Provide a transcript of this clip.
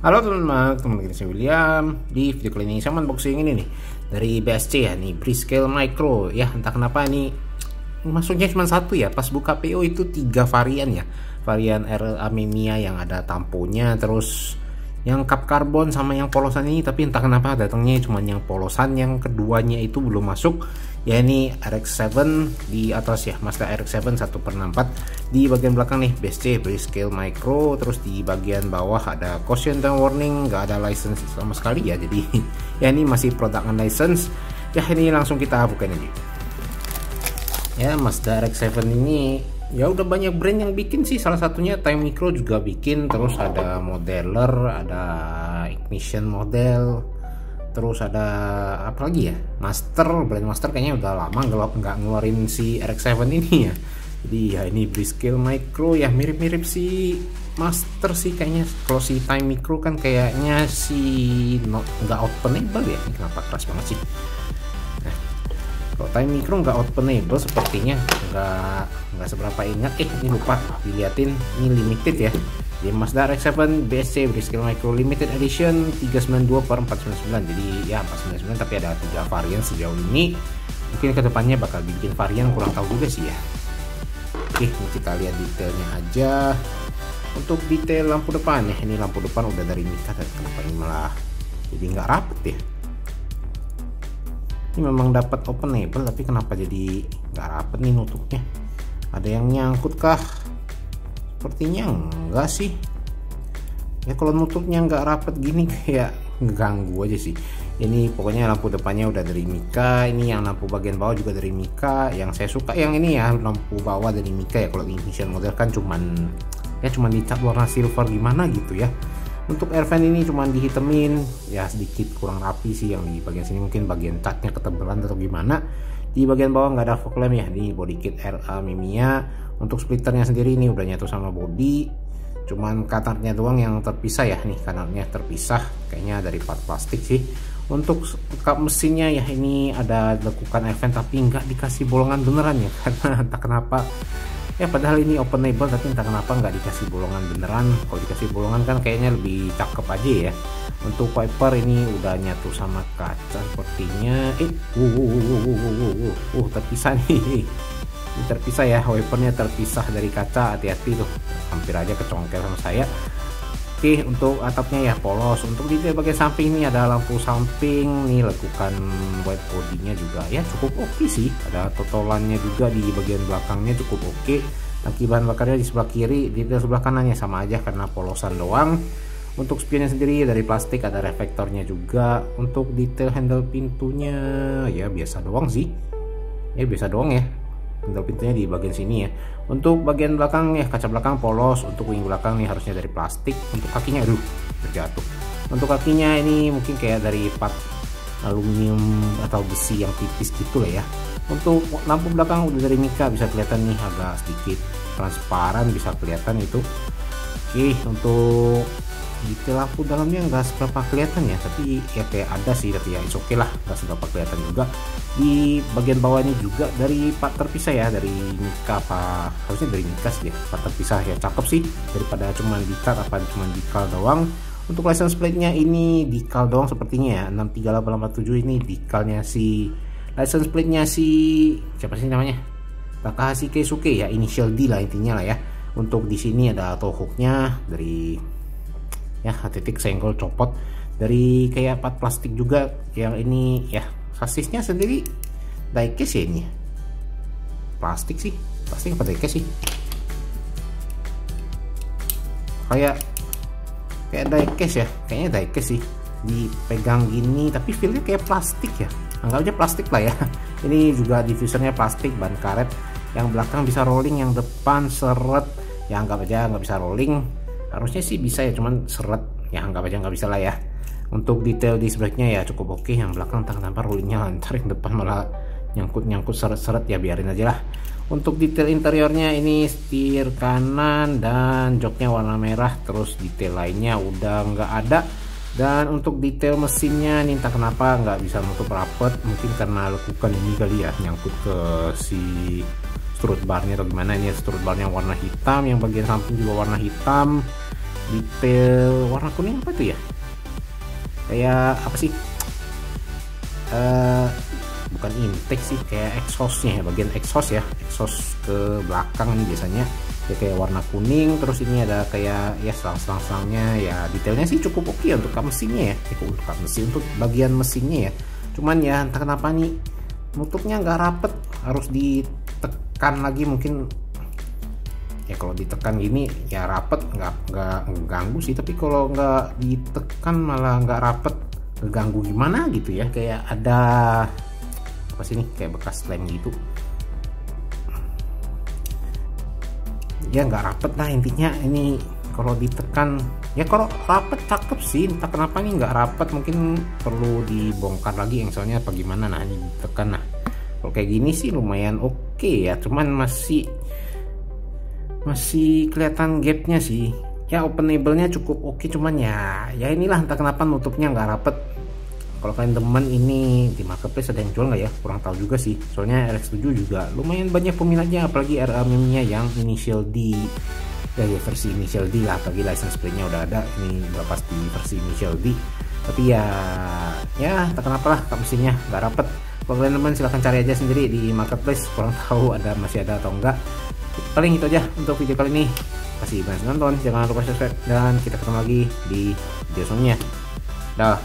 Halo teman-teman, kembali saya William. Di video kali ini saya unboxing ini nih dari BSC ya, nih Breezscale Micro ya. Entah kenapa nih masuknya cuma satu ya. Pas buka PO itu 3 varian ya. Varian RLA Memiya yang ada tamponya, terus yang cup karbon sama yang polosan ini, tapi entah kenapa datangnya cuma yang polosan. Yang keduanya itu belum masuk ya. Ini RX-7 di atas ya, Mazda RX-7 1/64. Di bagian belakang nih BSC Breezscale Micro, terus di bagian bawah ada caution dan warning, nggak ada license sama sekali ya. Jadi ya ini masih product license ya. Ini langsung kita buka aja ya. Mazda RX-7 ini ya udah banyak brand yang bikin sih, salah satunya Time Micro juga bikin, terus ada modeler, ada ignition model, terus ada apa lagi ya, brand Master kayaknya udah lama nggak ngeluarin si RX-7 ini ya. Jadi ya ini Breezscale Micro ya, mirip-mirip si Master sih kayaknya. Kalau si Time Micro kan kayaknya si nggak openable ya. Ini kenapa keras banget sih. Nah, kalau Time Micro nggak openable sepertinya, nggak seberapa ingat. Ini lupa diliatin, ini limited ya. Di Mazda RX-7 BSC Breezscale Micro Limited Edition 392/499. Jadi ya 499, tapi ada 3 varian sejauh ini. Mungkin kedepannya bakal bikin varian, kurang tahu juga sih ya. Oke, ini kita lihat detailnya aja. Untuk detail lampu depan ya, ini lampu depan udah dari Mika. Kenapa ini malah jadi nggak rapet ya? Ini memang dapat openable, tapi kenapa jadi nggak rapet nih nutupnya? Ada yang nyangkut kah? Sepertinya enggak sih ya. Kalau nutupnya nggak rapet gini kayak ngeganggu aja sih. Ini pokoknya lampu depannya udah dari Mika. Ini yang lampu bagian bawah juga dari Mika. Yang saya suka yang ini ya, lampu bawah dari Mika ya. Kalau ignition model kan cuman dicat warna silver gimana gitu ya. Untuk air fan ini cuman dihitemin ya, sedikit kurang rapi sih yang di bagian sini. Mungkin bagian catnya ketebalan atau gimana. Di bagian bawah nggak ada fog lamp ya. Ini body kit RLA Memiya. Untuk splitternya sendiri ini udah nyatu sama body, cuman kanarnya doang yang terpisah ya. Nih kanarnya terpisah, kayaknya dari part plastik sih. Untuk kap mesinnya ya, ini ada lekukan air vent tapi nggak dikasih bolongan beneran ya, karena entah kenapa ya, padahal ini openable tapi entah kenapa nggak dikasih bolongan beneran. Kalau dikasih bolongan kan kayaknya lebih cakep aja ya. Untuk wiper ini udah nyatu sama kaca sepertinya. Terpisah nih. Ini terpisah ya, wipernya terpisah dari kaca. Hati-hati tuh, hampir aja kecongkel sama saya. Oke, untuk atapnya ya polos. Untuk detail bagian samping ini ada lampu samping, nih lekukan white bodinya juga ya cukup oke sih. Ada totolannya juga di bagian belakangnya cukup oke. Tangki bahan bakarnya di sebelah kiri, detail sebelah kanannya sama aja karena polosan doang. Untuk spionnya sendiri dari plastik, ada reflektornya juga. Untuk detail handle pintunya ya biasa doang sih. Ya biasa doang ya. Handle pintunya di bagian sini ya. Untuk bagian belakang ya, kaca belakang polos. Untuk wing belakang nih harusnya dari plastik. Untuk kakinya aduh terjatuh. Untuk kakinya ini mungkin kayak dari part aluminium atau besi yang tipis gitu lah ya. Untuk lampu belakang udah dari Mika, bisa kelihatan nih agak sedikit transparan, bisa kelihatan itu. Oke, untuk detail lampu dalamnya nggak seberapa kelihatan ya, tapi ya kayak ada sih, tapi ya oke lah, nggak seberapa kelihatan juga. Di bagian bawah ini juga dari part terpisah ya, dari Mika apa harusnya dari Mika sih ya, part terpisah ya, cakep sih daripada cuman dikat apa cuman dikal doang. Untuk license plate-nya ini dikal doang sepertinya ya, 638847 ini dikalnya si license plate-nya si siapa sih namanya, Takahashi Keisuke ya, initial D lah intinya lah ya. Untuk di sini ada tow hook-nya dari ya, titik senggol copot dari kayak part plastik juga. Yang ini ya, sasisnya sendiri diecast ya, ini plastik sih, plastik apa diecast sih, kayak diecast ya, kayaknya diecast sih, dipegang gini tapi feelnya kayak plastik ya, anggap aja plastik lah ya. Ini juga diffusernya plastik, ban karet. Yang belakang bisa rolling, yang depan seret ya, anggap aja nggak bisa rolling. Harusnya sih bisa ya, cuman seret ya, anggap aja nggak bisa lah ya. Untuk detail di sebelahnya ya cukup oke. Yang belakang entah kenapa rollingnya lancar, yang depan malah nyangkut seret-seret ya, biarin aja lah. Untuk detail interiornya ini setir kanan dan joknya warna merah, terus detail lainnya udah nggak ada. Dan untuk detail mesinnya ini entah kenapa nggak bisa nutup rapet, mungkin karena lekukan ini kali ya, nyangkut ke si strut barnya atau gimana. Ini strut barnya warna hitam, yang bagian samping juga warna hitam. detail warna kuning apa itu ya, kayak apa sih, bukan intake sih, kayak exhaustnya ya, bagian exhaust ya, exhaust ke belakang nih biasanya ya, kayak warna kuning. Terus ini ada kayak ya selang-selangnya ya, detailnya sih cukup oke untuk kap mesinnya ya, untuk kap mesin, untuk bagian mesinnya ya. Cuman ya entah kenapa nih nutupnya nggak rapet, harus ditekan lagi mungkin ya. Kalau ditekan gini ya rapet, nggak ganggu sih, tapi kalau nggak ditekan malah nggak rapet, ngeganggu gimana gitu ya, kayak ada apa sih nih, kayak bekas lem gitu ya, nggak rapet lah intinya. Ini kalau ditekan ya, kalau rapet cakep sih, entah kenapa nih nggak rapet, mungkin perlu dibongkar lagi engselnya apa gimana. Nah ini ditekan, nah kalau kayak gini sih lumayan oke ya, cuman masih kelihatan gapnya sih ya. Openable-nya cukup oke, cuman ya inilah entah kenapa nutupnya nggak rapet. Kalau kalian teman ini di marketplace ada yang jual nggak ya, kurang tahu juga sih. Soalnya RX7 juga lumayan banyak peminatnya, apalagi RA meme-nya yang initial D ya, versi initial D lah, apalagi license plate-nya udah ada. Ini udah pasti versi initial D, tapi ya tak kenapa lah kap mesinnya nggak rapet. Kalau kalian teman silahkan cari aja sendiri di marketplace, kurang tahu masih ada atau enggak. Paling itu aja untuk video kali ini. Kasih banyak nonton, jangan lupa subscribe, dan kita ketemu lagi di video selanjutnya. Dah.